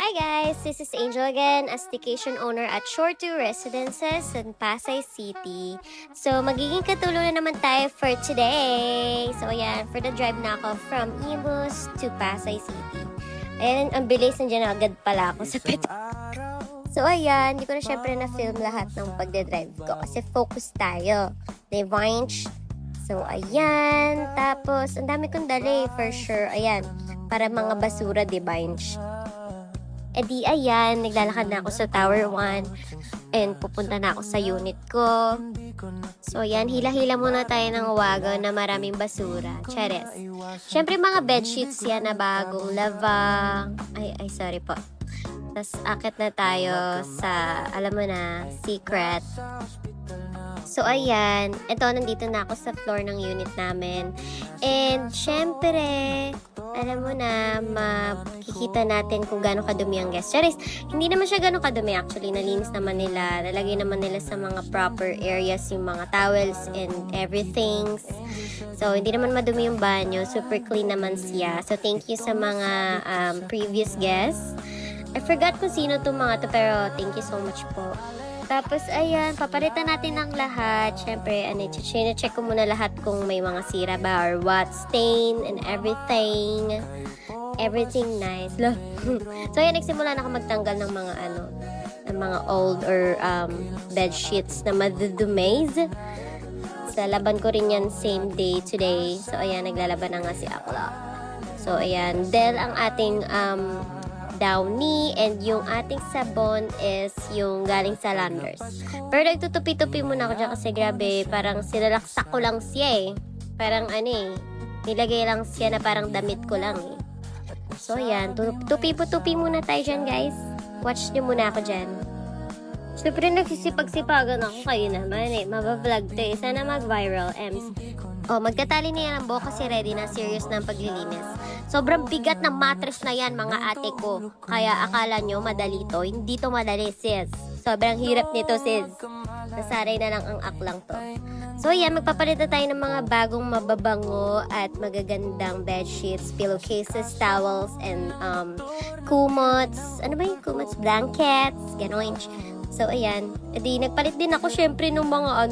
Hi guys! This is Angel again, a staycation owner at Shore 2 Residences in Pasay City. So, magiging katulong na naman tayo for today. So, ayan, for the drive na ako from Imus to Pasay City. Ayan, ang bilis, nandiyan agad pala ako sa pit. So, ayan, hindi ko na syempre na-film lahat ng pagdadrive ko kasi focus tayo. Divinch. So, ayan. Tapos, ang dami kong dali for sure. Ayan, para mga basura, Divinch. E di ayan, naglalakad na ako sa Tower 1 and pupunta na ako sa unit ko. So ayan, hila-hila muna tayo ng wago na maraming basura. Chares. Siyempre mga bedsheets yan na bagong lava. Ay, sorry po. Tapos akit na tayo sa, alam mo na, secret. So ayan, ito nandito na ako sa floor ng unit namin. And syempre, alam mo na, makikita natin kung gaano kadumi ang guest. Charis, hindi naman siya gaano kadumi actually. Nalinis naman nila. Nalagay naman nila sa mga proper areas yung mga towels and everything. So, hindi naman madumi yung banyo. Super clean naman siya. So, thank you sa mga previous guests. I forgot kung sino itong mga to, pero thank you so much po. Tapos, ayan, papalitan natin ng lahat. Siyempre, check ko muna lahat kung may mga sira ba or what, stain and everything. Everything nice. So, ayan, nagsimula na ako magtanggal ng mga ng mga old or bed sheets na madudumaze. Sa laban ko rin yan same day today. So, ayan, naglalaban na nga si Akla. So, ayan, Del ang ating Downy, and yung ating sabon is yung galing sa Landers. Pero nagtutupi-tupi muna ako dyan kasi grabe, parang sinalaksak ko lang siya eh. Parang nilagay lang siya na parang damit ko lang eh. So ayan, tupi-tupi muna tayo dyan guys. Watch nyo muna ako dyan. Siyempre nagsisipag-sipagan ako, kayo naman eh. Mabavlog to eh. Sana mag-viral, Ems. Oh, magtatali na yan ang buhok kasi ready na, serious na ang paglilinis. Sobrang bigat ng mattress na yan, mga ate ko. Kaya akala nyo madali to. Hindi to madali, sis. Sobrang hirap nito, sis. Nasaray na lang ang aklang to. So, yan. Magpapalit na tayo ng mga bagong mababango at magagandang bedsheets, pillowcases, towels, and kumots. Ano ba yung kumots? Blankets. Ganon. So, ayan. Edi, nagpalit din ako, syempre, ng mga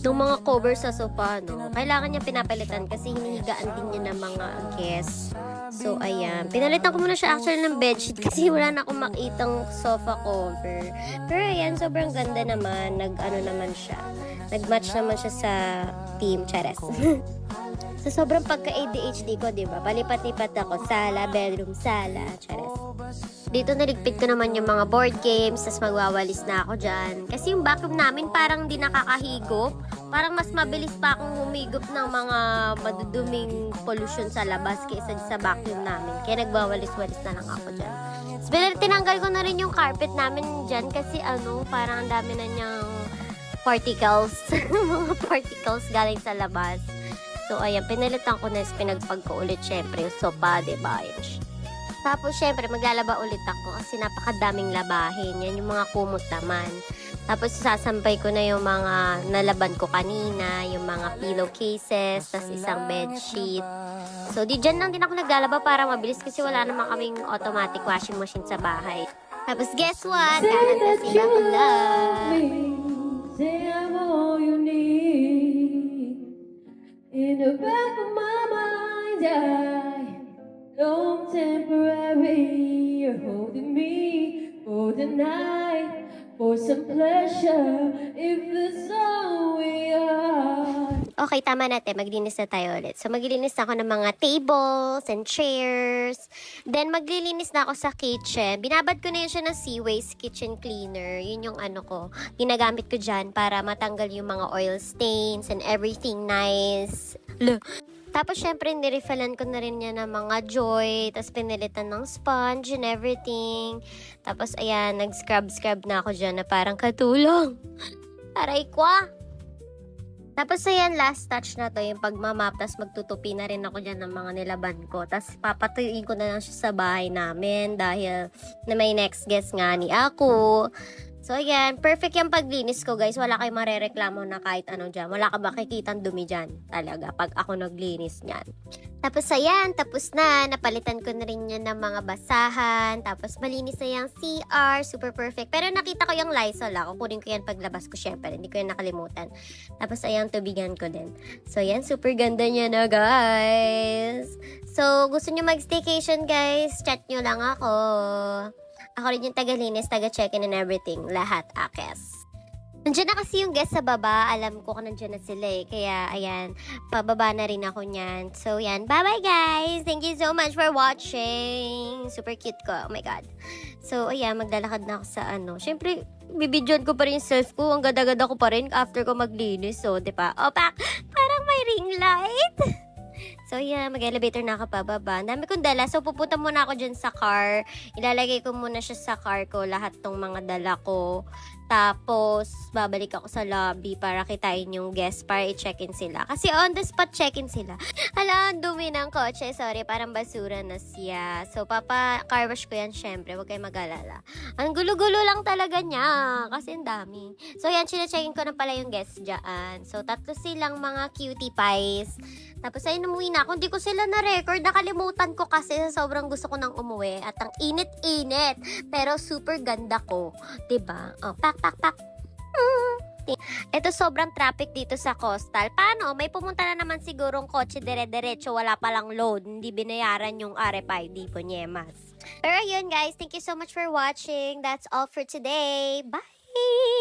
nung mga cover sa sofa, no? Kailangan niya pinapalitan kasi hinihigaan din niya ng mga guests. So, ayan. Pinalitan ko muna siya actually ng bedsheet kasi wala na akong makitang sofa cover. Pero, ayan, sobrang ganda naman. Naman siya. Nag-match naman siya sa team Chares. So, sobrang pagka-ADHD ko, diba? Palipat-lipat ako. Sala, bedroom, sala, Chares. Dito naligpit ko naman yung mga board games, tas magwawalis na ako dyan. Kasi yung vacuum namin parang di nakakahigop. Parang mas mabilis pa akong humigop ng mga maduduming pollution sa labas kaysa sa vacuum namin. Kaya nagwawalis-walis na lang ako dyan. So, tinanggal ko na rin yung carpet namin dyan kasi parang ang dami na niyang particles. Mga particles galing sa labas. So, ayan, pinalitan ko na, pinagpag ko ulit syempre yung sopa, diba? Tapos, syempre, maglalaba ulit ako kasi napakadaming labahin. Yan yung mga kumot naman. Tapos, sasampay ko na yung mga nalaban ko kanina, yung mga pillowcases, tas isang bedsheet. So, dyan lang din ako naglalaba para mabilis kasi wala naman kaming automatic washing machine sa bahay. Tapos, guess what? Kakanta si Bakla. Say I'm all you need. In the back of my mind, I'm temporary, you're holding me for the night, for some pleasure, if that's all we are. Okay, tama natin. Maglinis na tayo ulit. So, maglilinis ako ng mga tables and chairs. Then, maglilinis na ako sa kitchen. Binabad ko na yun siya ng Seaways Kitchen Cleaner. Yun yung ko. Ginagamit ko dyan para matanggal yung mga oil stains and everything nice. Tapos, syempre, nirefillan ko na rin niya ng mga Joy. Tapos, pinilitan ng sponge and everything. Tapos, ayan, nag-scrub na ako dyan na parang katulong. Aray ko. Tapos, ayan, last touch na to, yung pagmamap. Tapos, magtutupi na rin ako dyan ng mga nilaban ko. Tapos, papatuyuin ko na lang siya sa bahay namin dahil na may next guest nga ni ako. So, ayan. Perfect yung paglinis ko, guys. Wala kayong marereklamo na kahit ano dyan. Wala ka makikitang dumi dyan. Talaga, pag ako naglinis niyan. Tapos, ayan. Tapos na. Napalitan ko na rin yan ng mga basahan. Tapos, malinis na yung CR. Super perfect. Pero nakita ko yung Lysol, kukunin ko yan paglabas ko, syempre. Hindi ko yan nakalimutan. Tapos, ayan, tubigan ko din. So, ayan. Super ganda niya na, guys. So, gusto nyo mag-staycation, guys? Chat nyo lang ako. Ako rin yung taga-linis, taga-check-in and everything. Lahat, akes. Nandiyan na kasi yung guest sa baba. Alam ko kung nandiyan na sila eh. Kaya, ayan, pababa na rin ako niyan. So, yan. Bye-bye, guys! Thank you so much for watching. Super cute ko. Oh my God. So, ayan, maglalakad na ako sa ano. Siyempre, bibidyon ko pa rin yung self ko. Ang gada-gada ko pa rin after ko maglinis. So, di ba? Oh, parang may ring light. So, yeah, mag-elevator na ako pababa. Ang dami kong dala. So, pupunta muna ako dyan sa car. Ilalagay ko muna siya sa car ko, lahat tong mga dala ko. Tapos, babalik ako sa lobby para kitain yung guest para i-check-in sila. Kasi on the spot check-in sila. Hala, ang dumi ng kotse. Sorry, parang basura na siya. So, car wash ko yan, syempre. Huwag kayong mag-alala. Ang gulo-gulo lang talaga niya. Kasi ang dami. So, yan, chine-check-in ko na pala yung guest dyan. So, 3 silang mga cutie pies. Tapos ayun, umuwi na ako. Hindi ko sila na-record. Nakalimutan ko kasi sobrang gusto ko nang umuwi. At ang init-init. Pero super ganda ko. 'Di ba? Oh, pak. Ito sobrang traffic dito sa Coastal. Paano? May pumunta na naman sigurong kotse dire-diretso. Wala palang load. Hindi binayaran yung RFID po, Nyemas. Pero ayun guys, thank you so much for watching. That's all for today. Bye!